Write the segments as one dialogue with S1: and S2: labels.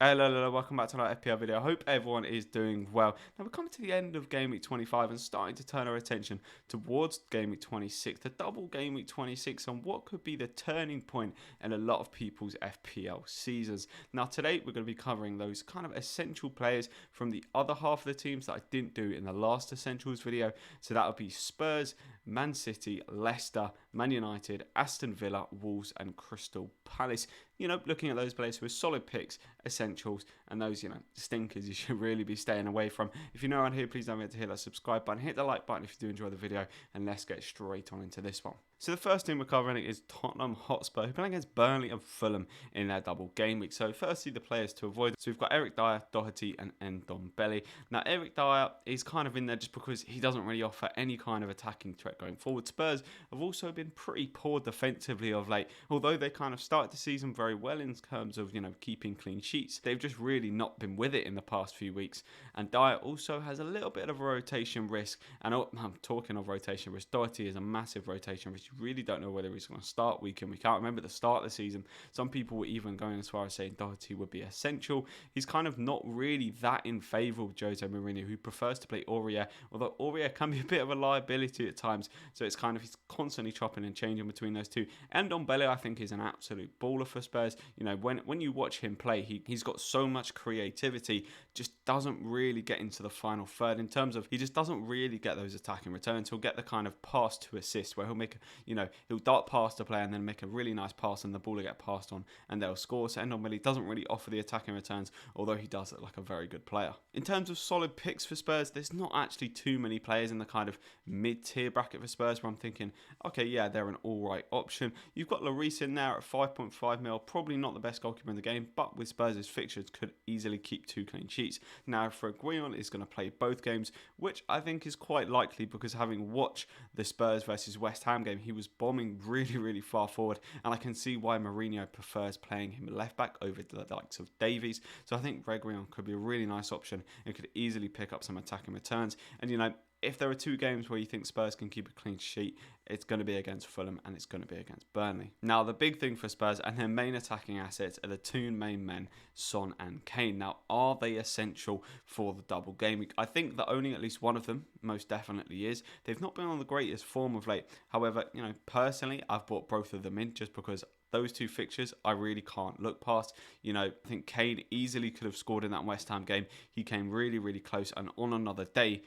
S1: Hello, welcome back to another FPL video. I hope everyone is doing well. Now we're coming to the end of Game Week 25 and starting to turn our attention towards Game Week 26, the double Game Week 26, and what could be the turning point in a lot of people's FPL seasons. Now today we're going to be covering those kind of essential players from the other half of the teams that I didn't do in the last Essentials video. So that would be Spurs, Man City, Leicester, Man United, Aston Villa, Wolves and Crystal Palace. You know, looking at those players with solid picks, essentials, and those, stinkers you should really be staying away from. If you're new around here, please don't forget to hit that subscribe button, hit the like button if you do enjoy the video, and let's get straight on into this one. So the first team we're covering is Tottenham Hotspur, who play against Burnley and Fulham in their double game week. So firstly, the players to avoid. So we've got Eric Dyer, Doherty, and Ndombele. Now Eric Dyer is kind of in there just because he doesn't really offer any kind of attacking threat going forward. Spurs have also been pretty poor defensively of late, although they kind of started the season very well in terms of, keeping clean sheets. They've just really not been with it in the past few weeks. And Dyer also has a little bit of a rotation risk. And I'm talking of rotation risk. Doherty is a massive rotation risk. You really don't know whether he's going to start week in, week out. Remember the start of the season, some people were even going as far as saying Doherty would be essential. He's kind of not really that in favour of Jose Mourinho, who prefers to play Aurier, although Aurier can be a bit of a liability at times. So it's kind of, he's constantly chopping and changing between those two. And Ndombele, I think, is an absolute baller for Spurs. When you watch him play, he's got so much creativity, just doesn't really get into the final third in terms of, he just doesn't really get those attacking returns. He'll get the kind of pass to assist where he'll make, he'll dart past the player and then make a really nice pass and the ball will get passed on and they'll score. So Ndombele doesn't really offer the attacking returns, although he does look like a very good player. In terms of solid picks for Spurs, there's not actually too many players in the kind of mid-tier bracket for Spurs where I'm thinking, okay, yeah, they're an alright option. You've got Lloris in there at 5.5 mil, probably not the best goalkeeper in the game, but with Spurs' fixtures could easily keep 2 clean sheets. Now, Reguilon is going to play both games, which I think is quite likely because having watched the Spurs versus West Ham game, he was bombing really far forward, and I can see why Mourinho prefers playing him left back over the likes of Davies. So I think Reguilon could be a really nice option and could easily pick up some attacking returns. And if there are 2 games where you think Spurs can keep a clean sheet, it's going to be against Fulham and it's going to be against Burnley. Now, the big thing for Spurs and their main attacking assets are the 2 main men, Son and Kane. Now, are they essential for the double game week? I think that only at least one of them most definitely is. They've not been on the greatest form of late. However, personally, I've bought both of them in just because those 2 fixtures I really can't look past. I think Kane easily could have scored in that West Ham game. He came really close, and on another day,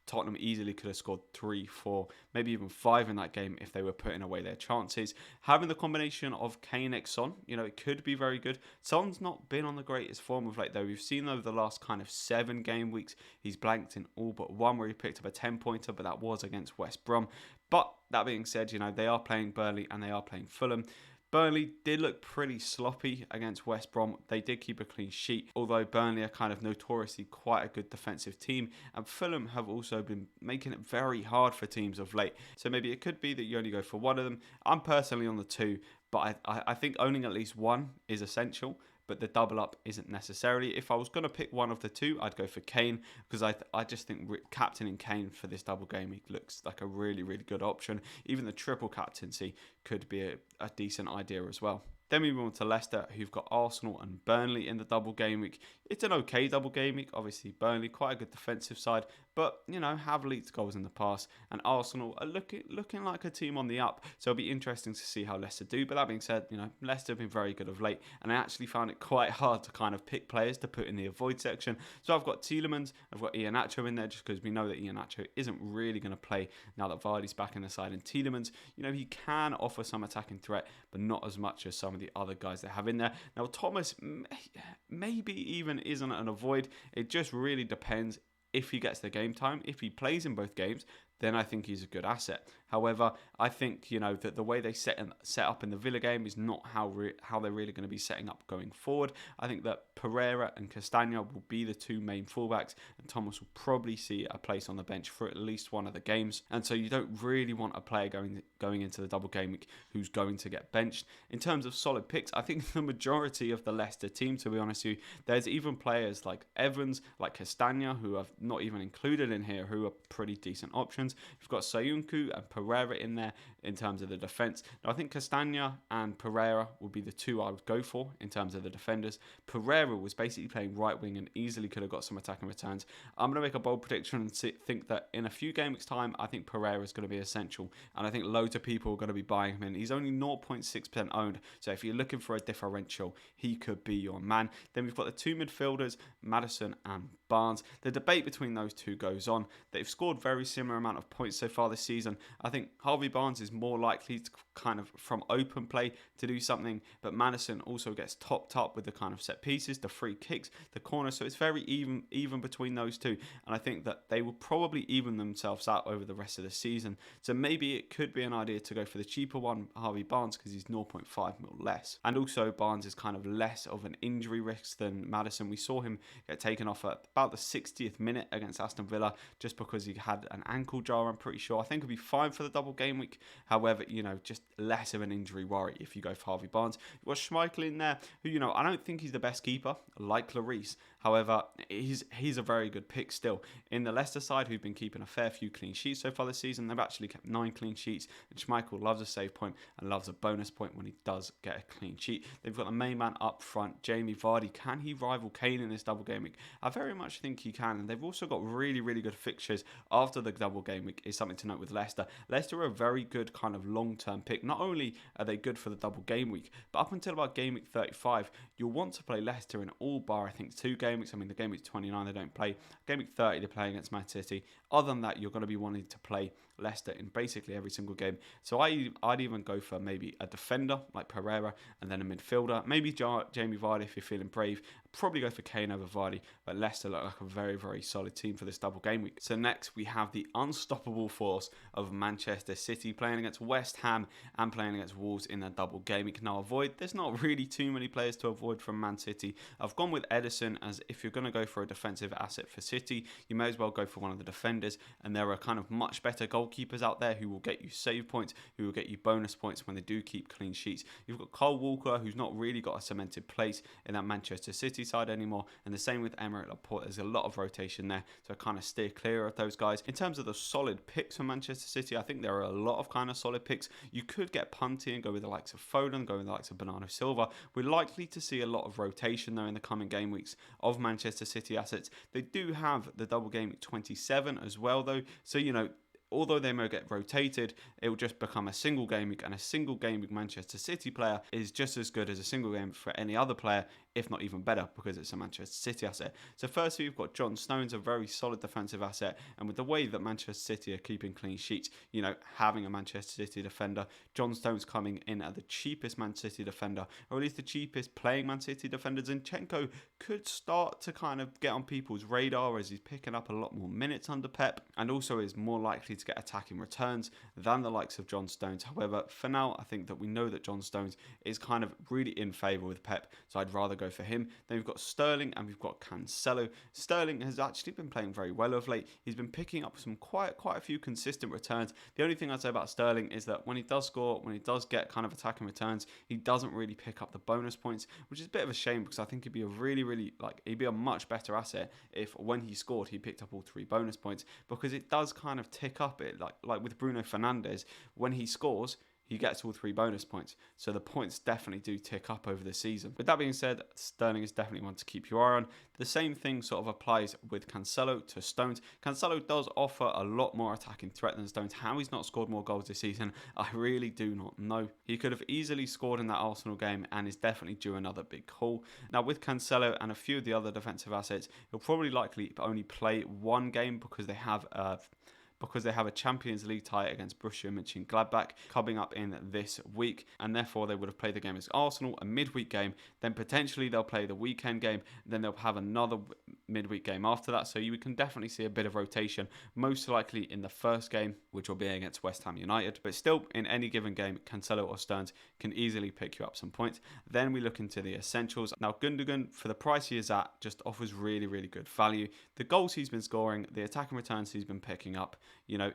S1: Tottenham easily could have scored 3, 4, maybe even 5 in that game if they were putting away their chances. Having the combination of Kane x Son, it could be very good. Son's not been on the greatest form of late though. We've seen over the last kind of 7 game weeks, he's blanked in all but one where he picked up a 10-pointer, but that was against West Brom. But that being said, they are playing Burnley and they are playing Fulham. Burnley did look pretty sloppy against West Brom. They did keep a clean sheet, although Burnley are kind of notoriously quite a good defensive team, and Fulham have also been making it very hard for teams of late. So maybe it could be that you only go for one of them. I'm personally on the 2, but I think owning at least one is essential, but the double up isn't necessarily. If I was going to pick one of the 2, I'd go for Kane, because I just think captaining Kane for this double game week looks like a really good option. Even the triple captaincy could be a decent idea as well. Then we move on to Leicester, who've got Arsenal and Burnley in the double game week. It's an okay double game week. Obviously, Burnley, quite a good defensive side, but, have leaked goals in the past. And Arsenal are looking like a team on the up. So it'll be interesting to see how Leicester do. But that being said, Leicester have been very good of late. And I actually found it quite hard to kind of pick players to put in the avoid section. So I've got Tielemans, I've got Iheanacho in there, just because we know that Iheanacho isn't really going to play now that Vardy's back in the side. And Tielemans, he can offer some attacking threat, but not as much as some of the other guys they have in there. Now, Thomas maybe even isn't an avoid. It just really depends if he gets the game time. If he plays in both games, then I think he's a good asset. However, I think, that the way they set up in the Villa game is not how they're really going to be setting up going forward. I think that Pereira and Castagna will be the 2 main fullbacks, and Thomas will probably see a place on the bench for at least one of the games. And so you don't really want a player going into the double game week who's going to get benched. In terms of solid picks, I think the majority of the Leicester team, to be honest with you, there's even players like Evans, like Castagna, who I've not even included in here, who are pretty decent options. You've got Sayuncu and Pereira in there. in terms of the defence. Now, I think Castagna and Pereira will be the two I would go for in terms of the defenders. Pereira was basically playing right wing and easily could have got some attacking returns. I'm going to make a bold prediction and think that in a few game weeks' time, I think Pereira is going to be essential. And I think loads of people are going to be buying him in. He's only 0.6% owned. So if you're looking for a differential, he could be your man. Then we've got the two midfielders, Maddison and Barnes. The debate between those two goes on. They've scored very similar amount of points so far this season. I think Harvey Barnes is more likely to kind of from open play to do something, but Maddison also gets topped up with the kind of set pieces, the free kicks, the corners, so it's very even between those two, and I think that they will probably even themselves out over the rest of the season. So maybe it could be an idea to go for the cheaper one, Harvey Barnes, because he's 0.5 mil less, and also Barnes is kind of less of an injury risk than Maddison. We saw him get taken off at about the 60th minute against Aston Villa just because he had an ankle jar, I'm pretty sure. I think he'll be fine for the double game week. However, just less of an injury worry if you go for Harvey Barnes. You've got Schmeichel in there, who, I don't think he's the best keeper, like Lloris. However, he's a very good pick still. In the Leicester side, who've been keeping a fair few clean sheets so far this season, they've actually kept 9 clean sheets, and Schmeichel loves a save point and loves a bonus point when he does get a clean sheet. They've got the main man up front, Jamie Vardy. Can he rival Kane in this double game week? I very much think he can, and they've also got really, really good fixtures after the double game week, is something to note with Leicester. Leicester are a very good kind of long-term pick. Not only are they good for the double game week, but up until about game week 35, you'll want to play Leicester in all bar, I think, 2 game weeks. I mean, the game week 29, they don't play. Game week 30, they're playing against Man City. Other than that, you're going to be wanting to play Leicester in basically every single game. So I'd even go for maybe a defender like Pereira and then a midfielder. Maybe Jamie Vardy if you're feeling brave. Probably go for Kane over Vardy, but Leicester look like a very, very solid team for this double game week. So next we have the unstoppable force of Manchester City playing against West Ham and playing against Wolves in a double game week. Now there's not really too many players to avoid from Man City. I've gone with Ederson, as if you're going to go for a defensive asset for City, you may as well go for one of the defenders, and there are kind of much better goalkeepers out there who will get you save points, who will get you bonus points when they do keep clean sheets. You've got Kyle Walker, who's not really got a cemented place in that Manchester City side anymore, and the same with Emerick Laporte. There's a lot of rotation there, so I kind of steer clear of those guys. In terms of the solid picks for Manchester City, I think there are a lot of kind of solid picks. You could get punty and go with the likes of Foden, go with the likes of Bernardo Silva. We're likely to see a lot of rotation though in the coming game weeks of Manchester City assets. They do have the double game week 27 as well though, so although they may get rotated, it will just become a single game week, and a single game week Manchester City player is just as good as a single game for any other player, if not even better, because it's a Manchester City asset. So firstly, you've got John Stones, a very solid defensive asset, and with the way that Manchester City are keeping clean sheets, having a Manchester City defender, John Stones coming in at the cheapest Man City defender, or at least the cheapest playing Man City defender. Zinchenko could start to kind of get on people's radar as he's picking up a lot more minutes under Pep, and also is more likely to get attacking returns than the likes of John Stones. However, for now, I think that we know that John Stones is kind of really in favour with Pep, so I'd rather go for him. Then we've got Sterling and we've got Cancelo. Sterling has actually been playing very well of late. He's been picking up some quite a few consistent returns. The only thing I'd say about Sterling is that when he does score, when he does get kind of attacking returns, he doesn't really pick up the bonus points, which is a bit of a shame because I think he'd be he'd be a much better asset if when he scored he picked up all 3 bonus points, because it does kind of tick up it like with Bruno Fernandes. When he scores, he gets all 3 bonus points. So the points definitely do tick up over the season. With that being said, Sterling is definitely one to keep your eye on. The same thing sort of applies with Cancelo to Stones. Cancelo does offer a lot more attacking threat than Stones. How he's not scored more goals this season, I really do not know. He could have easily scored in that Arsenal game and is definitely due another big haul. Now with Cancelo and a few of the other defensive assets, he'll probably likely only play 1 game because they have a Champions League tie against Borussia Mönchengladbach coming up in this week, and therefore they would have played the game against Arsenal, a midweek game, then potentially they'll play the weekend game, then they'll have another midweek game after that, so you can definitely see a bit of rotation, most likely in the first game, which will be against West Ham United, but still in any given game, Cancelo or Stones can easily pick you up some points. Then we look into the essentials. Now Gundogan, for the price he is at, just offers really, really good value. The goals he's been scoring, the attacking returns he's been picking up,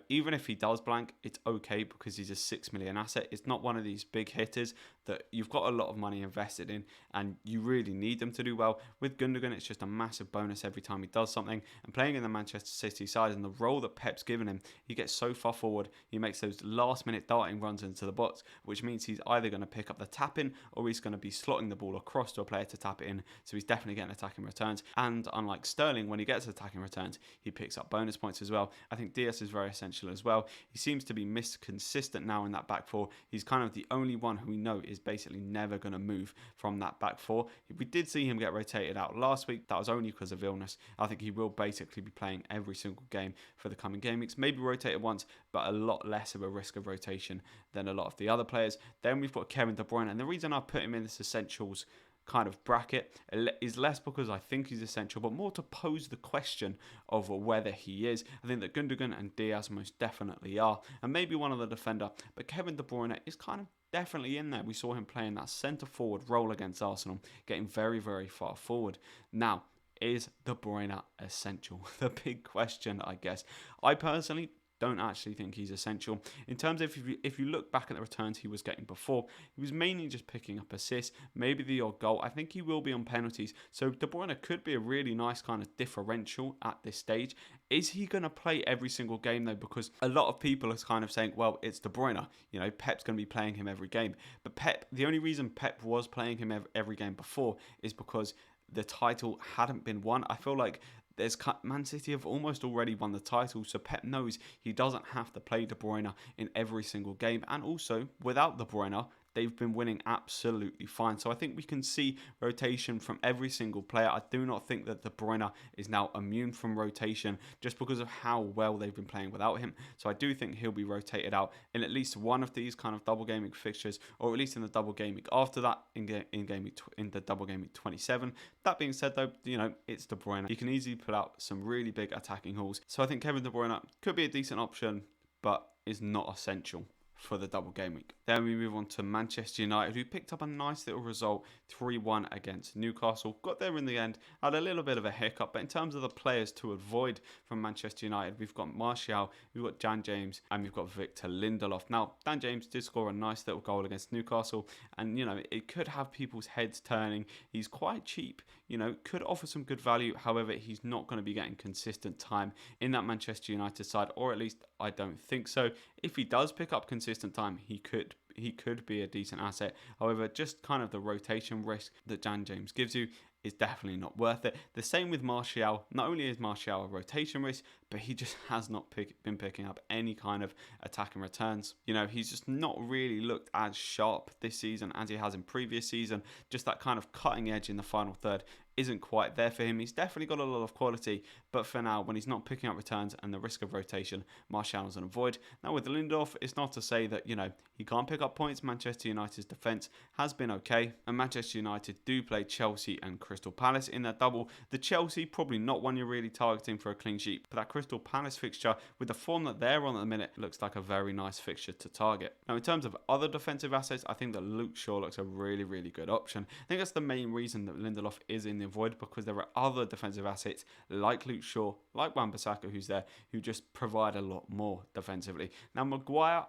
S1: even if he does blank, it's okay because he's a 6 million asset. It's not one of these big hitters that you've got a lot of money invested in and you really need them to do well. With Gundogan, it's just a massive bonus almost every time he does something. And playing in the Manchester City side and the role that Pep's given him, he gets so far forward, he makes those last minute darting runs into the box, which means he's either going to pick up the tap in or he's going to be slotting the ball across to a player to tap it in. So he's definitely getting attacking returns. And unlike Sterling, when he gets attacking returns, he picks up bonus points as well. I think Diaz is very essential as well. He seems to be consistent now in that back four. He's kind of the only one who we know is basically never going to move from that back four. We did see him get rotated out last week. That was only because of illness. I think he will basically be playing every single game for the coming game weeks. Maybe rotated once, but a lot less of a risk of rotation than a lot of the other players. Then we've got Kevin De Bruyne, and the reason I put him in this essentials kind of bracket is less because I think he's essential, but more to pose the question of whether he is. I think that Gundogan and Diaz most definitely are, and maybe one other defender, but Kevin De Bruyne is kind of definitely in there. We saw him playing that centre forward role against Arsenal, getting very, very far forward. Now, is De Bruyne essential? The big question, I guess. I personally don't actually think he's essential. In terms of if you look back at the returns he was getting before, he was mainly just picking up assists, maybe the odd goal. I think he will be on penalties. So De Bruyne could be a really nice kind of differential at this stage. Is he going to play every single game though? Because a lot of people are kind of saying, well, it's De Bruyne. You know, Pep's going to be playing him every game. But the only reason Pep was playing him every game before is because the title hadn't been won. I feel like Man City have almost already won the title, so Pep knows he doesn't have to play De Bruyne in every single game. And also, without De Bruyne, they've been winning absolutely fine. So I think we can see rotation from every single player. I do not think that De Bruyne is now immune from rotation just because of how well they've been playing without him. So I do think he'll be rotated out in at least one of these kind of double game week fixtures, or at least in the double game week after that in the double game week 27. That being said though, you know, it's De Bruyne. He can easily put out some really big attacking hauls. So I think Kevin De Bruyne could be a decent option, but is not essential for the double game week. Then we move on to Manchester United, who picked up a nice little result, 3-1 against Newcastle. Got there in the end, had a little bit of a hiccup, but in terms of the players to avoid from Manchester United, we've got Martial, we've got Dan James, and we've got Victor Lindelof. Now, Dan James did score a nice little goal against Newcastle, and, you know, it could have people's heads turning. He's quite cheap, you know, could offer some good value. However, he's not going to be getting consistent time in that Manchester United side, or at least I don't think so. If he does pick up consistent time, he could be a decent asset. However, just kind of the rotation risk that Dan James gives you is definitely not worth it. The same with Martial. Not only is Martial a rotation risk, but he just has not been picking up any kind of attacking returns. You know, he's just not really looked as sharp this season as he has in previous season. Just that kind of cutting edge in the final third isn't quite there for him. He's definitely got a lot of quality, but for now, when he's not picking up returns and the risk of rotation, Martial is an avoid. Now with Lindelof, it's not to say that, you know, he can't pick up points. Manchester United's defence has been okay, and Manchester United do play Chelsea and Crystal Palace in their double. The Chelsea, probably not one you're really targeting for a clean sheet, but that Crystal Palace fixture, with the form that they're on at the minute, looks like a very nice fixture to target. Now in terms of other defensive assets, I think that Luke Shaw looks a really, really good option. I think that's the main reason that Lindelof is in the avoid, because there are other defensive assets like Luke Shaw, like Wan-Bissaka, who's there, who just provide a lot more defensively. Now Maguire,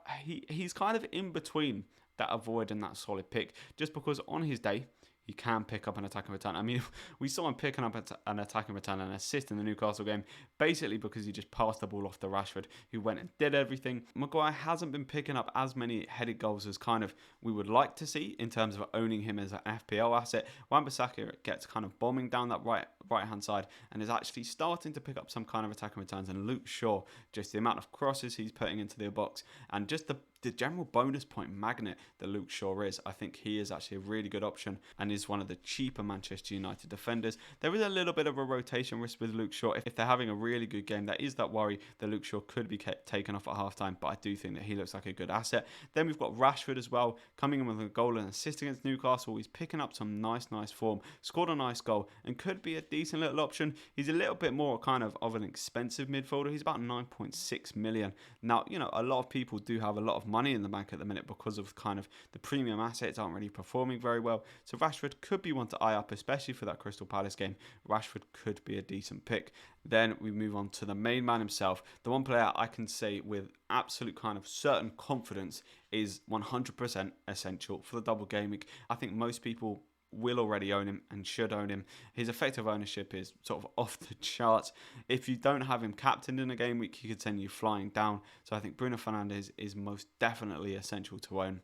S1: he's kind of in between that avoid and that solid pick, just because on his day he can pick up an attacking return. I mean, we saw him picking up an attacking return and assist in the Newcastle game, basically because he just passed the ball off to Rashford, who went and did everything. Maguire hasn't been picking up as many headed goals as kind of we would like to see in terms of owning him as an FPL asset. Wan-Bissaka gets kind of bombing down that right-hand side and is actually starting to pick up some kind of attacking returns. And Luke Shaw, just the amount of crosses he's putting into the box and just the general bonus point magnet that Luke Shaw is, I think he is actually a really good option and is one of the cheaper Manchester United defenders. There is a little bit of a rotation risk with Luke Shaw. If they're having a really good game, there is that worry that Luke Shaw could be taken off at halftime, but I do think that he looks like a good asset. Then we've got Rashford as well, coming in with a goal and assist against Newcastle. He's picking up some nice form, scored a nice goal, and could be a decent little option. He's a little bit more kind of an expensive midfielder. He's about 9.6 million. Now, you know, a lot of people do have a lot of money in the bank at the minute because of kind of the premium assets aren't really performing very well. So Rashford could be one to eye up, especially for that Crystal Palace game. Rashford could be a decent pick. Then we move on to the main man himself. The one player I can say with absolute kind of certain confidence is 100% essential for the double game week. I think most people will already own him and should own him. His effective ownership is sort of off the charts. If you don't have him captained in a game week, he could send you flying down. So I think Bruno Fernandes is most definitely essential to own.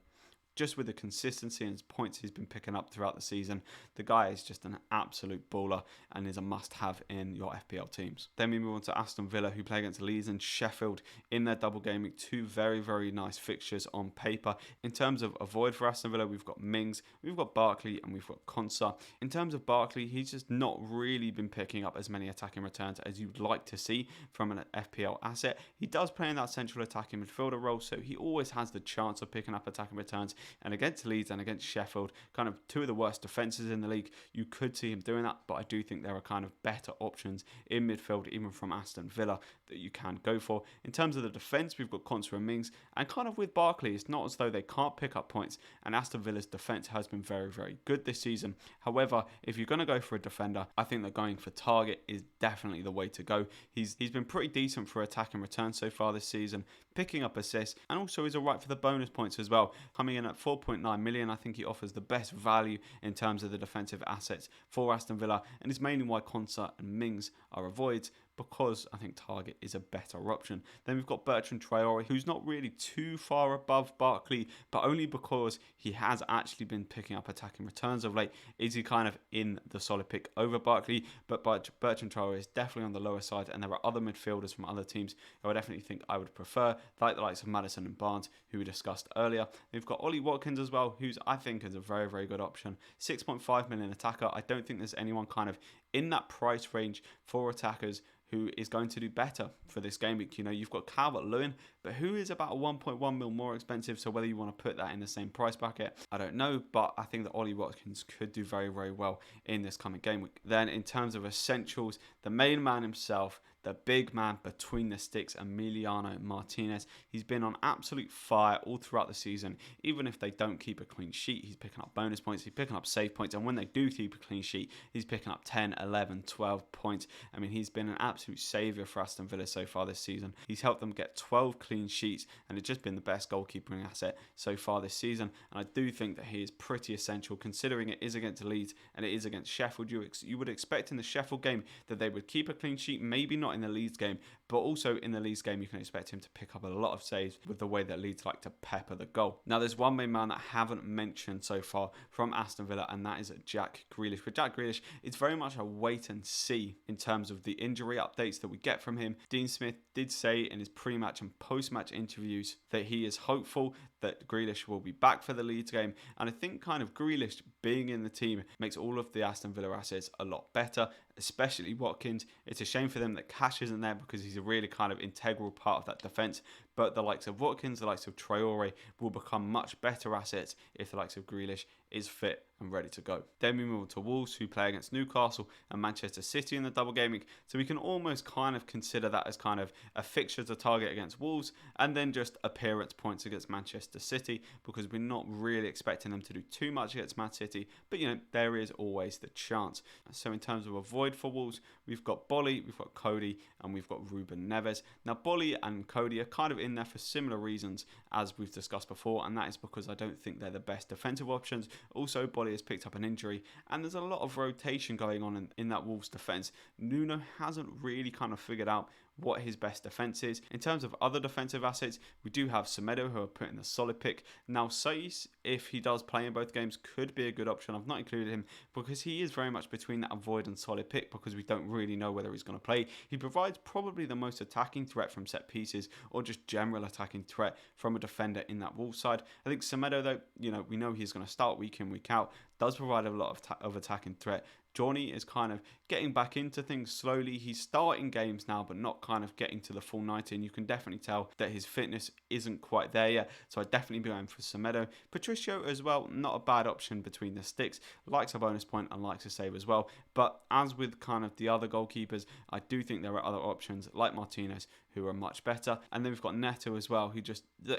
S1: Just with the consistency and points he's been picking up throughout the season, the guy is just an absolute baller and is a must-have in your FPL teams. Then we move on to Aston Villa, who play against Leeds and Sheffield in their double game week. Two very, very nice fixtures on paper. In terms of avoid for Aston Villa, we've got Mings, we've got Barkley, and we've got Konsa. In terms of Barkley, he's just not really been picking up as many attacking returns as you'd like to see from an FPL asset. He does play in that central attacking midfielder role, so he always has the chance of picking up attacking returns. And against Leeds and against Sheffield, kind of two of the worst defences in the league, you could see him doing that, but I do think there are kind of better options in midfield, even from Aston Villa, that you can go for. In terms of the defence, we've got Konsa and Mings, and kind of with Barkley, it's not as though they can't pick up points, and Aston Villa's defence has been very, very good this season. However, if you're going to go for a defender, I think that going for target is definitely the way to go. He's been pretty decent for attacking returns so far this season, picking up assists, and also is alright for the bonus points as well. Coming in at 4.9 million, I think he offers the best value in terms of the defensive assets for Aston Villa, and it's mainly why Konsa and Mings are avoids, because I think target is a better option. Then we've got Bertrand Traore, who's not really too far above Barkley, but only because he has actually been picking up attacking returns of late. Is he kind of in the solid pick over Barkley? But Bertrand Traore is definitely on the lower side, and there are other midfielders from other teams who I definitely think I would prefer, like the likes of Maddison and Barnes, who we discussed earlier. We've got Ollie Watkins as well, who's I think is a very, very good option. 6.5 million attacker. I don't think there's anyone kind of in that price range for attackers who is going to do better for this game week. You know, you've got Calvert-Lewin, but who is about 1.1 mil more expensive, so whether you want to put that in the same price bracket, I don't know, but I think that Ollie Watkins could do very, very well in this coming game week. Then in terms of essentials, the main man himself, the big man between the sticks, Emiliano Martinez. He's been on absolute fire all throughout the season. Even if they don't keep a clean sheet, he's picking up bonus points, he's picking up save points, and when they do keep a clean sheet, he's picking up 10, 11, 12 points. I mean, he's been an absolute saviour for Aston Villa so far this season. He's helped them get 12 clean sheets, and it's just been the best goalkeeping asset so far this season. And I do think that he is pretty essential, considering it is against Leeds and it is against Sheffield. You would expect in the Sheffield game that they would keep a clean sheet, maybe not in the Leeds game, but also in the Leeds game you can expect him to pick up a lot of saves with the way that Leeds like to pepper the goal. Now there's one main man that I haven't mentioned so far from Aston Villa, and that is Jack Grealish. With Jack Grealish, it's very much a wait and see in terms of the injury updates that we get from him. Dean Smith did say in his pre-match and post-match interviews that he is hopeful that Grealish will be back for the Leeds game, and I think kind of Grealish being in the team makes all of the Aston Villa assets a lot better, especially Watkins. It's a shame for them that Cash isn't there because he's a really kind of integral part of that defence, but the likes of Watkins, the likes of Traore will become much better assets if the likes of Grealish is fit and ready to go. Then we move on to Wolves, who play against Newcastle and Manchester City in the double game week, so we can almost kind of consider that as kind of a fixture to target against Wolves, and then just appearance points against Manchester City, because we're not really expecting them to do too much against Man City, but you know, there is always the chance. So in terms of avoid for Wolves, we've got Bolly, we've got Cody, and we've got Ruben Neves. Now Bolly and Cody are kind of in there for similar reasons as we've discussed before, and that is because I don't think they're the best defensive options. Also, Bolly has picked up an injury, and there's a lot of rotation going on in that Wolves defence. Nuno hasn't really kind of figured out what his best defence is. In terms of other defensive assets, we do have Semedo, who are put in the solid pick. Now Saiss, if he does play in both games, could be a good option. I've not included him because he is very much between that avoid and solid pick, because we don't really know whether he's going to play. He provides probably the most attacking threat from set pieces, or just general attacking threat from a defender in that Wolves side. I think Semedo, though, you know, we know he's going to start week in, week out, does provide a lot of attacking threat. Johnny is kind of getting back into things slowly. He's starting games now, but not kind of getting to the full 90, and you can definitely tell that his fitness isn't quite there yet, so I'd definitely be going for Semedo. Patricio as well, not a bad option between the sticks, likes a bonus point and likes a save as well, but as with kind of the other goalkeepers, I do think there are other options like Martinez who are much better. And then we've got Neto as well, who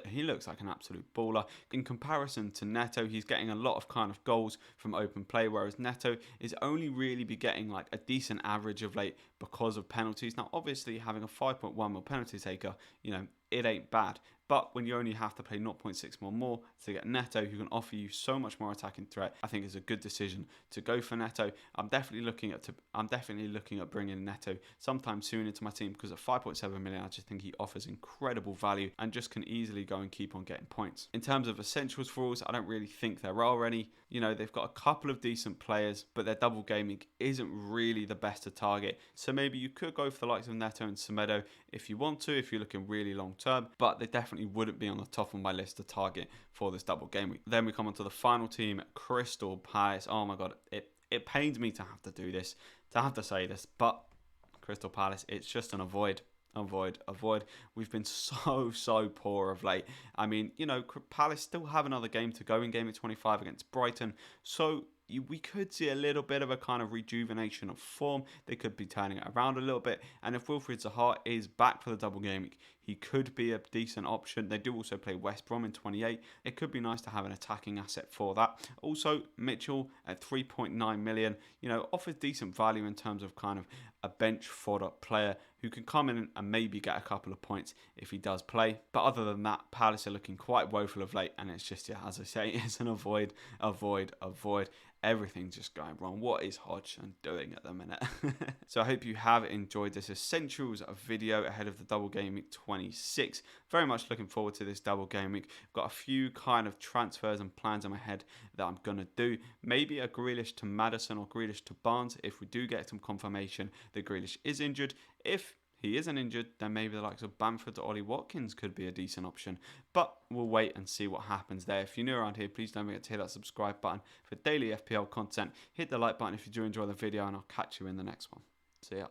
S1: he looks like an absolute baller. In comparison to Neto, he's getting a lot of kind of goals from open play, whereas Neto is only really be getting like a decent average of late because of penalties. Now, obviously, having a 5.1 mil penalty taker, you know, it ain't bad. But when you only have to pay 0.6 more to get Neto, who can offer you so much more attacking threat, I think it's a good decision to go for Neto. I'm definitely looking at bringing Neto sometime soon into my team, because at 5.7 million, I just think he offers incredible value and just can easily go and keep on getting points. In terms of essentials for us, I don't really think there are any. You know, they've got a couple of decent players, but their double gaming isn't really the best to target. So maybe you could go for the likes of Neto and Semedo if you want to, if you're looking really long term, but they definitely wouldn't be on the top of my list to target for this double game week. Then we come on to the final team, Crystal Palace. Oh my God, it pains me to have to do this, to have to say this, but Crystal Palace, it's just an avoid. We've been so poor of late. I mean, you know, Palace still have another game to go in game of 25 against Brighton, so we could see a little bit of a kind of rejuvenation of form. They could be turning it around a little bit, and if Wilfried Zaha is back for the double game week, he could be a decent option. They do also play West Brom in 28. It could be nice to have an attacking asset for that. Also, Mitchell at 3.9 million, you know, offers decent value in terms of kind of a bench fodder player who can come in and maybe get a couple of points if he does play. But other than that, Palace are looking quite woeful of late, and it's just, yeah, as I say, it's an avoid. Everything's just going wrong. What is Hodgson doing at the minute? So I hope you have enjoyed this essentials video ahead of the double game week 26. Very much looking forward to this double game week. I've got a few kind of transfers and plans in my head that I'm going to do. Maybe a Grealish to Maddison or Grealish to Barnes if we do get some confirmation that Grealish is injured. If he isn't injured, then maybe the likes of Bamford or Ollie Watkins could be a decent option. But we'll wait and see what happens there. If you're new around here, please don't forget to hit that subscribe button for daily FPL content. Hit the like button if you do enjoy the video, and I'll catch you in the next one. See ya.